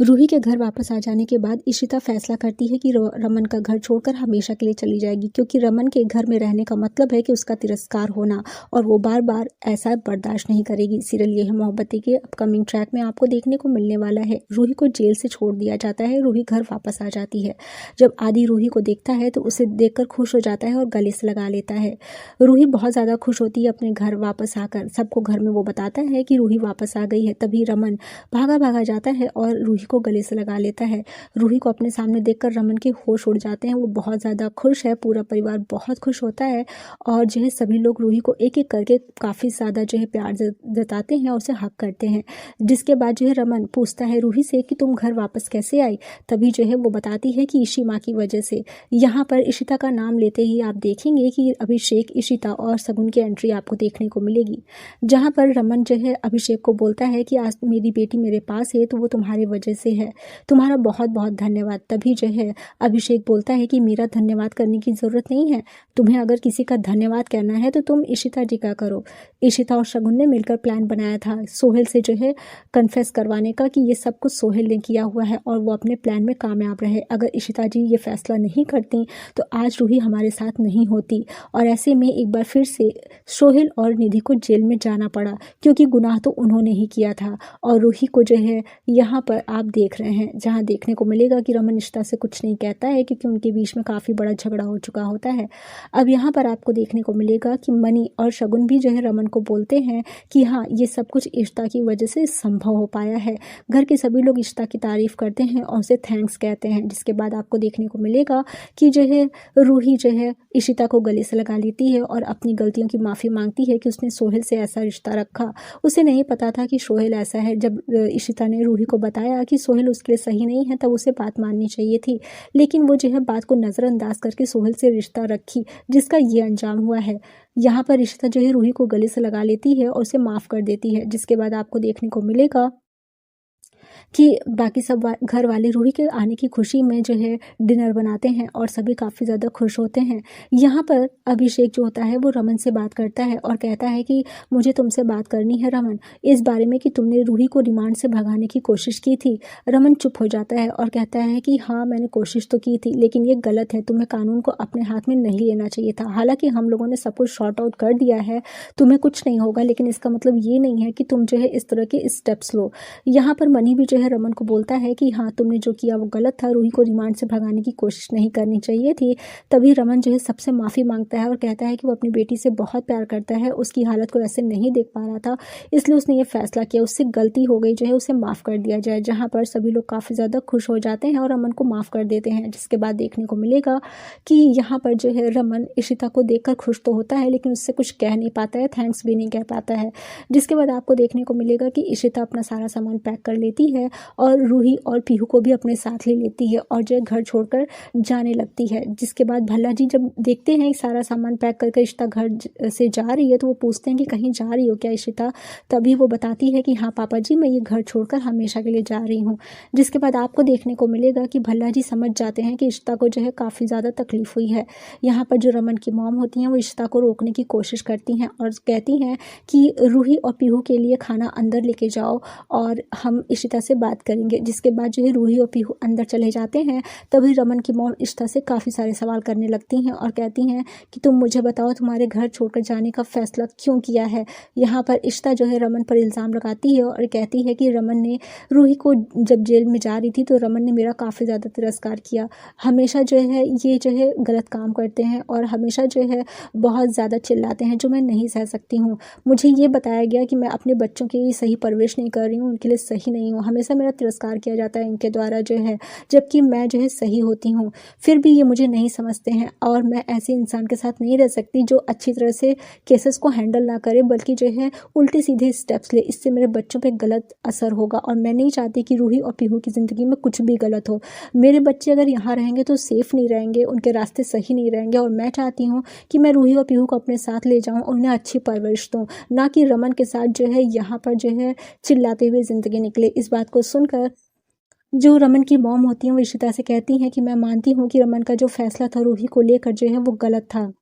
रूही के घर वापस आ जाने के बाद इशिता फैसला करती है कि रमन का घर छोड़कर हमेशा के लिए चली जाएगी, क्योंकि रमन के घर में रहने का मतलब है कि उसका तिरस्कार होना, और वो बार बार ऐसा बर्दाश्त नहीं करेगी। सीरियल ये है मोहब्बतें के अपकमिंग ट्रैक में आपको देखने को मिलने वाला है। रूही को जेल से छोड़ दिया जाता है, रूही घर वापस आ जाती है। जब आदि रूही को देखता है तो उसे देखकर खुश हो जाता है और गले से लगा लेता है। रूही बहुत ज़्यादा खुश होती है अपने घर वापस आकर। सबको घर में वो बताता है कि रूही वापस आ गई है। तभी रमन भागा भागा जाता है और रूही को गले से लगा लेता है। रूही को अपने सामने देखकर रमन के होश उड़ जाते हैं। वो बहुत ज़्यादा खुश है, पूरा परिवार बहुत खुश होता है, और जो है सभी लोग रूही को एक एक करके काफ़ी ज़्यादा जो है प्यार जताते हैं और उसे हक करते हैं। जिसके बाद जो है रमन पूछता है रूही से कि तुम घर वापस कैसे आई। तभी जो है वो बताती है कि इशी माँ की वजह से। यहाँ पर इशिता का नाम लेते ही आप देखेंगे कि अभिषेक, इशिता और सगुन की एंट्री आपको देखने को मिलेगी। जहाँ पर रमन जो है अभिषेक को बोलता है कि आज मेरी बेटी मेरे पास है तो वो तुम्हारी वजह से है, तुम्हारा बहुत बहुत धन्यवाद। तभी जो है अभिषेक बोलता है कि मेरा धन्यवाद करने की ज़रूरत नहीं है, तुम्हें अगर किसी का धन्यवाद करना है तो तुम इशिता जी का करो। इशिता और शगुन ने मिलकर प्लान बनाया था सोहेल से जो है कन्फेस करवाने का कि ये सब कुछ सोहेल ने किया हुआ है और वो अपने प्लान में कामयाब रहे। अगर इशिता जी ये फैसला नहीं करती तो आज रूही हमारे साथ नहीं होती, और ऐसे में एक बार फिर से सोहेल और निधि को जेल में जाना पड़ा, क्योंकि गुनाह तो उन्होंने ही किया था। और रूही को जो है यहाँ पर आप देख रहे हैं, जहाँ देखने को मिलेगा कि रमन इशिता से कुछ नहीं कहता है, क्योंकि उनके बीच में काफ़ी बड़ा झगड़ा हो चुका होता है। अब यहाँ पर आपको देखने को मिलेगा कि मनी और शगुन भी जो है रमन को बोलते हैं कि हाँ, ये सब कुछ इशिता की वजह से संभव हो पाया है। घर के सभी लोग इशिता की तारीफ करते हैं और उसे थैंक्स कहते हैं। जिसके बाद आपको देखने को मिलेगा कि जो है रूही जो है इशिता को गले से लगा लेती है और अपनी गलतियों की माफ़ी मांगती है कि उसने सोहेल से ऐसा रिश्ता रखा। उसे नहीं पता था कि सोहेल ऐसा है। जब इशिता ने रूही को बताया कि सोहेल उसके लिए सही नहीं है, तब उसे बात माननी चाहिए थी, लेकिन वो जो है बात को नज़रअंदाज करके सोहेल से रिश्ता रखी, जिसका ये अंजाम हुआ है। यहाँ पर इशिता जो है रूही को गले से लगा लेती है और उसे माफ़ कर देती है। जिसके बाद आपको देखने को मिलेगा कि बाकी सब घर वाले रूही के आने की खुशी में जो है डिनर बनाते हैं और सभी काफ़ी ज़्यादा खुश होते हैं। यहाँ पर अभिषेक जो होता है वो रमन से बात करता है और कहता है कि मुझे तुमसे बात करनी है रमन, इस बारे में कि तुमने रूही को रिमांड से भगाने की कोशिश की थी। रमन चुप हो जाता है और कहता है कि हाँ, मैंने कोशिश तो की थी, लेकिन ये गलत है, तुम्हें कानून को अपने हाथ में नहीं लेना चाहिए था। हालांकि हम लोगों ने सब कुछ शॉर्ट आउट कर दिया है, तुम्हें कुछ नहीं होगा, लेकिन इसका मतलब ये नहीं है कि तुम जो है इस तरह के स्टेप्स लो। यहाँ पर मनी भी जो है रमन को बोलता है कि हाँ, तुमने जो किया वो गलत था, रूही को रिमांड से भगाने की कोशिश नहीं करनी चाहिए थी। तभी रमन जो है सबसे माफ़ी मांगता है और कहता है कि वो अपनी बेटी से बहुत प्यार करता है, उसकी हालत को ऐसे नहीं देख पा रहा था, इसलिए उसने ये फैसला किया, उससे गलती हो गई, जो है उसे माफ़ कर दिया जाए। जहाँ पर सभी लोग काफ़ी ज़्यादा खुश हो जाते हैं और रमन को माफ़ कर देते हैं। जिसके बाद देखने को मिलेगा कि यहाँ पर जो है रमन इशिता को देखकर खुश तो होता है, लेकिन उससे कुछ कह नहीं पाता है, थैंक्स भी नहीं कह पाता है। जिसके बाद आपको देखने को मिलेगा कि इशिता अपना सारा सामान पैक कर लेती है और रूही और पीहू को भी अपने साथ ले लेती है और जो घर छोड़कर जाने लगती है। जिसके बाद भल्ला जी जब देखते हैं सारा सामान पैक करके इशिता घर से जा रही है, तो वो पूछते हैं कि कहीं जा रही हो क्या इशिता। तभी वो बताती है कि हाँ पापा जी, मैं ये घर छोड़कर हमेशा के लिए जा रही हूँ। जिसके बाद आपको देखने को मिलेगा कि भल्ला जी समझ जाते हैं कि इशिता को जो है काफ़ी ज़्यादा तकलीफ हुई है। यहाँ पर जो रमन की मॉम होती हैं वो इशिता को रोकने की कोशिश करती हैं और कहती हैं कि रूही और पीहू के लिए खाना अंदर लेके जाओ और हम इशिता से बात करेंगे। जिसके बाद जो है रूही और पीहू अंदर चले जाते हैं। तभी रमन की मॉम इशिता से काफ़ी सारे सवाल करने लगती हैं और कहती हैं कि तुम मुझे बताओ, तुम्हारे घर छोड़कर जाने का फैसला क्यों किया है। यहाँ पर इशिता जो है रमन पर इल्ज़ाम लगाती है और कहती है कि रमन ने रूही को जब जेल में जा रही थी तो रमन ने मेरा काफ़ी ज़्यादा तिरस्कार किया, हमेशा जो है ये जो है गलत काम करते हैं और हमेशा जो है बहुत ज़्यादा चिल्लाते हैं, जो मैं नहीं सह सकती हूँ। मुझे ये बताया गया कि मैं अपने बच्चों की सही परवरिश नहीं कर रही हूँ, उनके लिए सही नहीं हूँ, हमेशा मेरा तिरस्कार किया जाता है इनके द्वारा जो है, जबकि मैं जो है सही होती हूँ। फिर भी ये मुझे नहीं समझते हैं और मैं ऐसे इंसान के साथ नहीं रह सकती जो अच्छी तरह से केसेस को हैंडल ना करे, बल्कि जो है उल्टे सीधे स्टेप्स ले। इससे मेरे बच्चों पे गलत असर होगा और मैं नहीं चाहती कि रूही और पीहू की ज़िंदगी में कुछ भी गलत हो। मेरे बच्चे अगर यहाँ रहेंगे तो सेफ़ नहीं रहेंगे, उनके रास्ते सही नहीं रहेंगे, और मैं चाहती हूँ कि मैं रूही और पीहू को अपने साथ ले जाऊँ और उन्हें अच्छी परवरिश दूँ, ना कि रमन के साथ जो है यहाँ पर जो है चिल्लाते हुए ज़िंदगी निकले। इस बात को सुनकर जो रमन की मॉम होती हैं वो इशिता से कहती हैं कि मैं मानती हूँ कि रमन का जो फैसला था रूही को लेकर जो है वो गलत था,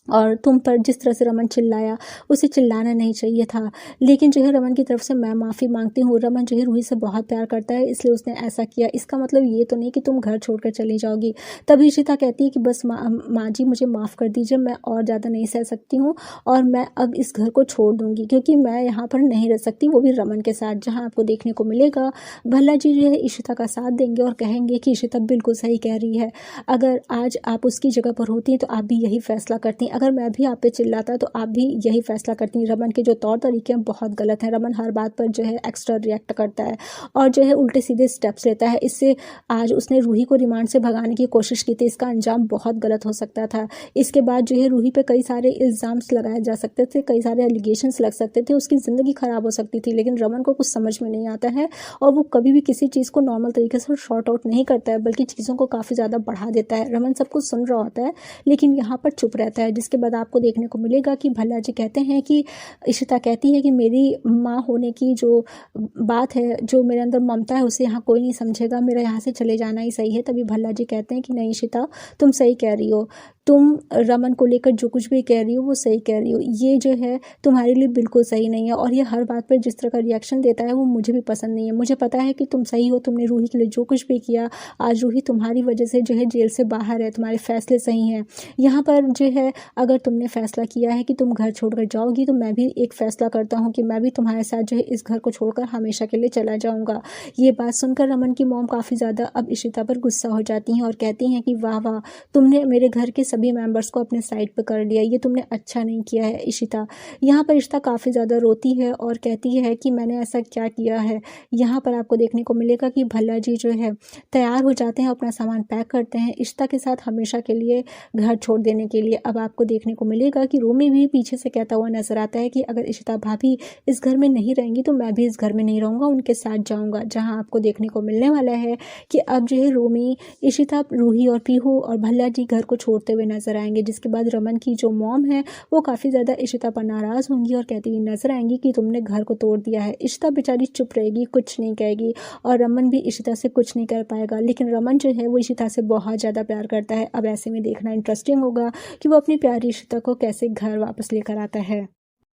और तुम पर जिस तरह से रमन चिल्लाया, उसे चिल्लाना नहीं चाहिए था। लेकिन जो है रमन की तरफ से मैं माफ़ी मांगती हूँ। रमन जो है रूही से बहुत प्यार करता है, इसलिए उसने ऐसा किया। इसका मतलब ये तो नहीं कि तुम घर छोड़कर चली जाओगी। तभी इशिता कहती है कि बस माँ जी मुझे माफ़ कर दीजिए, मैं और ज़्यादा नहीं सह सकती हूँ और मैं अब इस घर को छोड़ दूँगी, क्योंकि मैं यहाँ पर नहीं रह सकती, वो भी रमन के साथ। जहाँ आपको देखने को मिलेगा भल्ला जी जो है इशिता का साथ देंगे और कहेंगे कि इशिता बिल्कुल सही कह रही है। अगर आज आप उसकी जगह पर होती तो आप भी यही फैसला करती। अगर मैं भी आप पे चिल्लाता तो आप भी यही फैसला करती। रमन के जो तौर तरीके हैं बहुत गलत हैं। रमन हर बात पर जो है एक्स्ट्रा रिएक्ट करता है और जो है उल्टे सीधे स्टेप्स लेता है। इससे आज उसने रूही को रिमांड से भगाने की कोशिश की थी, इसका अंजाम बहुत गलत हो सकता था। इसके बाद जो है रूही पे कई सारे इल्ज़ाम्स लगाए जा सकते थे, कई सारे एलिगेशंस लग सकते थे, उसकी ज़िंदगी ख़राब हो सकती थी। लेकिन रमन को कुछ समझ में नहीं आता है और वो कभी भी किसी चीज़ को नॉर्मल तरीके से शॉर्ट आउट नहीं करता है, बल्कि चीज़ों को काफ़ी ज़्यादा बढ़ा देता है। रमन सब कुछ सुन रहा होता है लेकिन यहाँ पर चुप रहता है। जिसके बाद आपको देखने को मिलेगा कि भल्ला जी कहते हैं कि इशिता कहती है कि मेरी माँ होने की जो बात है, जो मेरे अंदर ममता है, उसे यहाँ कोई नहीं समझेगा, मेरा यहाँ से चले जाना ही सही है। तभी भल्ला जी कहते हैं कि नहीं इशिता, तुम सही कह रही हो, तुम रमन को लेकर जो कुछ भी कह रही हो वो सही कह रही हो। ये जो है तुम्हारे लिए बिल्कुल सही नहीं है और ये हर बात पर जिस तरह का रिएक्शन देता है वो मुझे भी पसंद नहीं है। मुझे पता है कि तुम सही हो, तुमने रूही के लिए जो कुछ भी किया, आज रूही तुम्हारी वजह से जो है जेल से बाहर है, तुम्हारे फैसले सही हैं। यहाँ पर जो है अगर तुमने फैसला किया है कि तुम घर छोड़कर जाओगी तो मैं भी एक फ़ैसला करता हूँ कि मैं भी तुम्हारे साथ जो है इस घर को छोड़कर हमेशा के लिए चला जाऊँगा। ये बात सुनकर रमन की मॉम काफ़ी ज़्यादा अब इशिता पर गुस्सा हो जाती हैं और कहती हैं कि वाह वाह, तुमने मेरे घर के सभी मेंबर्स को अपने साइड पर कर लिया, ये तुमने अच्छा नहीं किया है इशिता। यहाँ पर इशिता काफ़ी ज़्यादा रोती है और कहती है कि मैंने ऐसा क्या किया है। यहाँ पर आपको देखने को मिलेगा कि भल्ला जी जो है तैयार हो जाते हैं, अपना सामान पैक करते हैं इशिता के साथ हमेशा के लिए घर छोड़ देने के लिए। अब आपको देखने को मिलेगा कि रोमी भी पीछे से कहता हुआ नजर आता है कि अगर इशिता भाभी इस घर में नहीं रहेंगी तो मैं भी इस घर में नहीं रहूँगा, उनके साथ जाऊँगा। जहाँ आपको देखने को मिलने वाला है कि अब जो है रोमी, इशिता, रूही और पीहू और भल्ला जी घर को छोड़ते हुए नजर आएंगे। जिसके बाद रमन की जो मॉम है वो काफ़ी ज़्यादा इशिता पर नाराज़ होंगी और कहती हुई नजर आएंगी कि तुमने घर को तोड़ दिया है। इशिता बेचारी चुप रहेगी, कुछ नहीं कहेगी और रमन भी इशिता से कुछ नहीं कर पाएगा। लेकिन रमन जो है वो इशिता से बहुत ज़्यादा प्यार करता है। अब ऐसे में देखना इंटरेस्टिंग होगा कि वो अपनी प्यारी इशिता को कैसे घर वापस लेकर आता है।